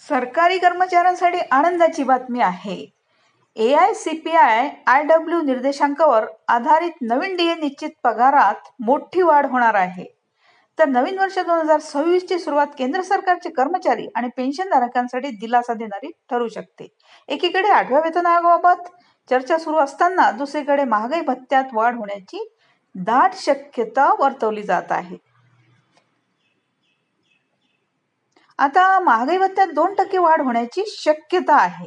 सरकारी कर्मचाऱ्यांसाठी आनंदाची बातमी आहे. AICPI-IW निर्देशांकावर आधारित नवीन डीए निश्चित पगारात मोठी वाढ होणार आहे. तर नवीन वर्ष 2026 ची सुरुवात केंद्र सरकारचे कर्मचारी आणि पेन्शनधारकांसाठी दिलासा देणारी ठरू शकते. एकीकडे 8व्या वेतन आयोगाबाबत चर्चा सुरू असताना दुसरीकडे महागाई भत्त्यात वाढ होण्याची दाट शक्यता वर्तवली जात आहे. आता महागाई भत्त्यात 2% वाढ होण्याची शक्यता आहे.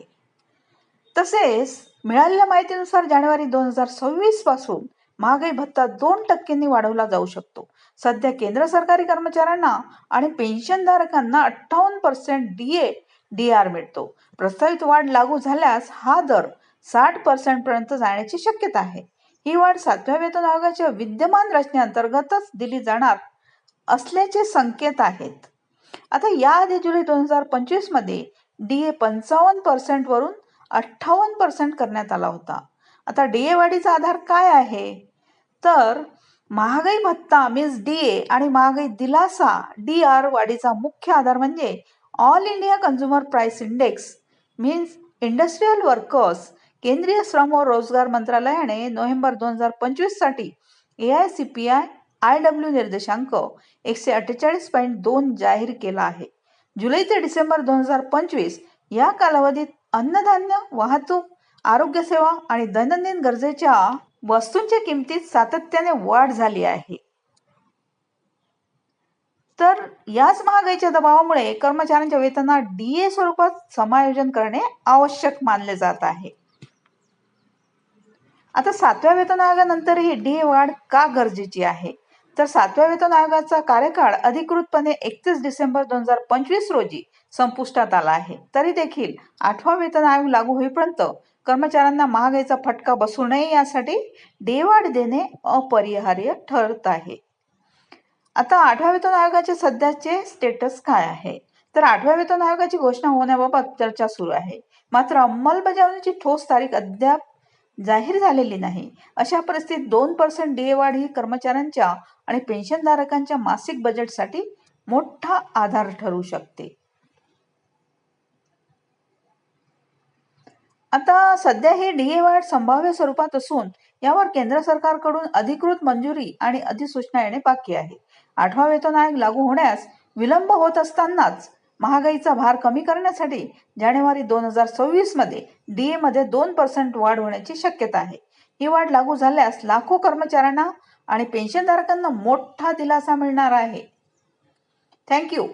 तसेच मिळालेल्या माहितीनुसार जानेवारी 2026 पासून महागाई भत्ता 2% वाढवला जाऊ शकतो. सध्या केंद्र सरकारी कर्मचाऱ्यांना आणि पेन्शनधारकांना 58% DAR मिळतो. प्रस्तावित वाढ लागू झाल्यास हा दर 60% पर्यंत जाण्याची शक्यता आहे. ही वाढ 7व्या वेतन आयोगाच्या विद्यमान रचनेअंतर्गतच दिली जाणार असल्याचे संकेत आहेत. आता याआधी जुलै 2025 मध्ये DA 55% वरून 58% करण्यात आला होता. आता DA वाढीचा आधार काय आहे? तर महागाई भत्ता मीन्स DA आणि महागाई दिलासा DR वाढीचा मुख्य आधार म्हणजे all India consumer price index means industrial workers. केंद्रीय श्रम व रोजगार मंत्रालयाने नोव्हेंबर 2025 साठी AICPI-IW निर्देशांक 148.2 जाहीर केला आहे. जुलै ते डिसेंबर 2025 या कालावधीत अन्नधान्य, वाहतूक, आरोग्य सेवा आणि दैनंदिन गरजेच्या वस्तूंच्या किमतीत सातत्याने वाढ झाली आहे. तर याच महागाईच्या दबावामुळे कर्मचाऱ्यांच्या वेतनात DA स्वरूपात समायोजन करणे आवश्यक मानले जात आहे. आता 7व्या वेतन आयोगानंतरही DA वाढ का गरजेची आहे? तर 7व्या वेतन आयोगाचा कार्यकाळ अधिकृतपणे 31 डिसेंबर 2025 रोजी संपुष्टात आला आहे. तरी देखील 8वा वेतन आयोग लागू होईपर्यंत कर्मचाऱ्यांना महागाईचा फटका बसू नये यासाठी DA वाढ देणे अपरिहार्य ठरत आहे. आता 8व्या वेतन आयोगाचे सध्याचे स्टेटस काय आहे? तर 8व्या वेतन आयोगाची घोषणा होण्याबाबत चर्चा सुरू आहे. मात्र अंमलबजावणीची ठोस तारीख अद्याप जाहीर झालेली नाही. अशा परिस्थितीत 2% DA वाढ ही कर्मचाऱ्यांच्या आणि पेन्शनधारकांच्या मासिक बजेटसाठी मोठा आधार ठरू शकते. आता सध्या ही DA वाढ संभाव्य स्वरूपात असून यावर केंद्र सरकारकडून अधिकृत मंजुरी आणि अधिसूचना येणे बाकी आहे. 8वा वेतन आयोग लागू होण्यास विलंब होत असतानाच महागाईचा भार कमी करण्यासाठी जानेवारी 2026 मध्ये DA मध्ये 2% वाढ होण्याची शक्यता आहे. ही वाढ लागू झाल्यास लाखो कर्मचाऱ्यांना आणि पेन्शनधारकांना मोठा दिलासा मिळणार आहे. थँक्यू.